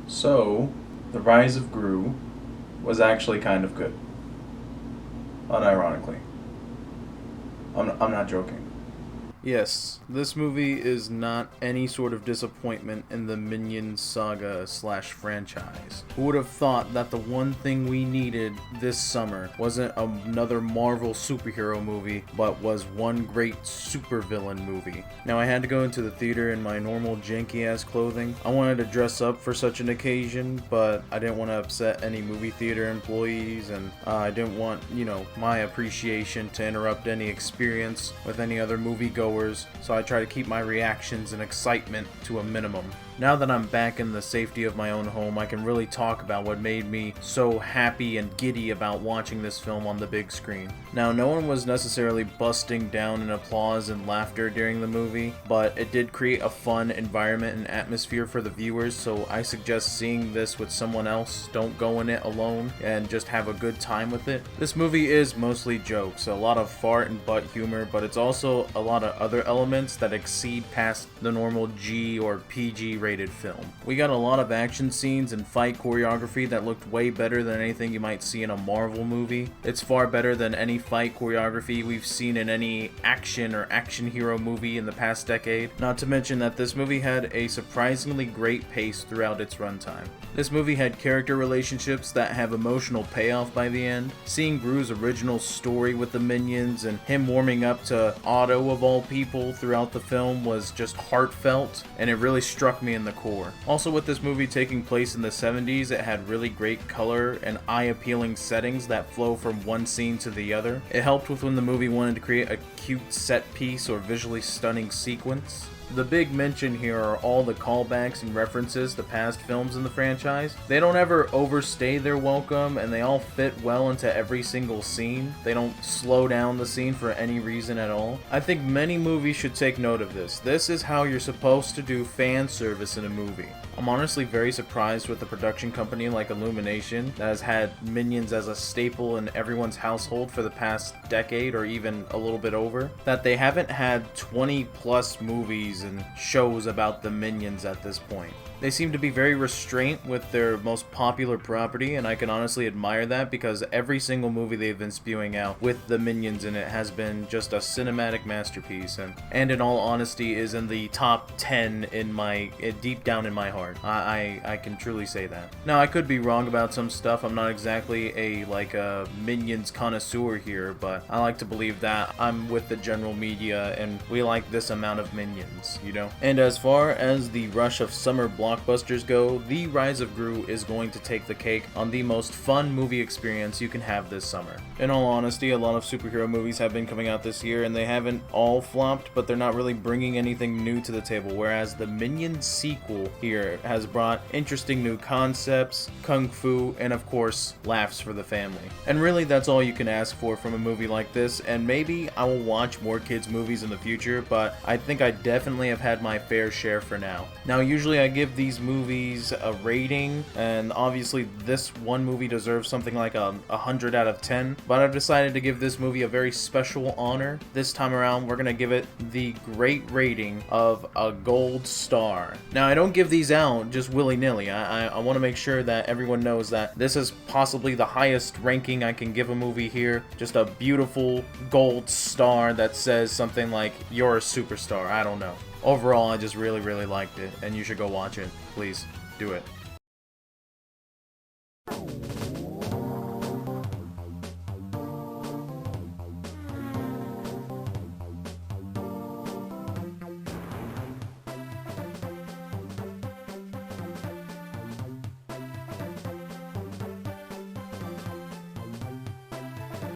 So, The Rise of Gru was actually kind of good. Unironically. I'm not joking. Yes, this movie is not any sort of disappointment in the Minions saga / franchise. Who would have thought that the one thing we needed this summer wasn't another Marvel superhero movie, but was one great supervillain movie? Now, I had to go into the theater in my normal janky-ass clothing. I wanted to dress up for such an occasion, but I didn't want to upset any movie theater employees, and I didn't want, my appreciation to interrupt any experience with any other moviegoers, so I try to keep my reactions and excitement to a minimum. Now that I'm back in the safety of my own home, I can really talk about what made me so happy and giddy about watching this film on the big screen. Now, no one was necessarily busting down in applause and laughter during the movie, but it did create a fun environment and atmosphere for the viewers, so I suggest seeing this with someone else. Don't go in it alone and just have a good time with it. This movie is mostly jokes, a lot of fart and butt humor, but it's also a lot of other elements that exceed past the normal G or PG rated film. We got a lot of action scenes and fight choreography that looked way better than anything you might see in a Marvel movie. It's far better than any fight choreography we've seen in any action or action hero movie in the past decade. Not to mention that this movie had a surprisingly great pace throughout its runtime. This movie had character relationships that have emotional payoff by the end. Seeing Gru's original story with the minions and him warming up to Otto of all people throughout the film was just heartfelt, and it really struck me in the core. Also, with this movie taking place in the 70s, it had really great color and eye-appealing settings that flow from one scene to the other. It helped with when the movie wanted to create a cute set piece or visually stunning sequence. The big mention here are all the callbacks and references to past films in the franchise. They don't ever overstay their welcome, and they all fit well into every single scene. They don't slow down the scene for any reason at all. I think many movies should take note of this. This is how you're supposed to do fan service in a movie. I'm honestly very surprised with a production company like Illumination that has had Minions as a staple in everyone's household for the past decade or even a little bit over, that they haven't had 20 plus movies and shows about the Minions at this point. They seem to be very restrained with their most popular property, and I can honestly admire that because every single movie they've been spewing out with the Minions in it has been just a cinematic masterpiece, and in all honesty is in the top 10 deep down in my heart. I can truly say that. Now, I could be wrong about some stuff. I'm not exactly a Minions connoisseur here, but I like to believe that I'm with the general media and we like this amount of Minions, And as far as the rush of summer blockbusters go, The Rise of Gru is going to take the cake on the most fun movie experience you can have this summer. In all honesty, a lot of superhero movies have been coming out this year and they haven't all flopped, but they're not really bringing anything new to the table, whereas the Minions sequel here has brought interesting new concepts, kung fu, and of course, laughs for the family. And really, that's all you can ask for from a movie like this, and maybe I will watch more kids' movies in the future, but I think I definitely have had my fair share for now. Now, usually I give these movies a rating, and obviously this one movie deserves something like 100 out of 10, but I've decided to give this movie a very special honor. This time around, we're gonna give it the great rating of a gold star. Now, I don't give these out just willy-nilly. I want to make sure that everyone knows that this is possibly the highest ranking I can give a movie here. Just a beautiful gold star that says something like, "You're a superstar." I don't know. Overall, I just really, really liked it, and you should go watch it. Please, do it.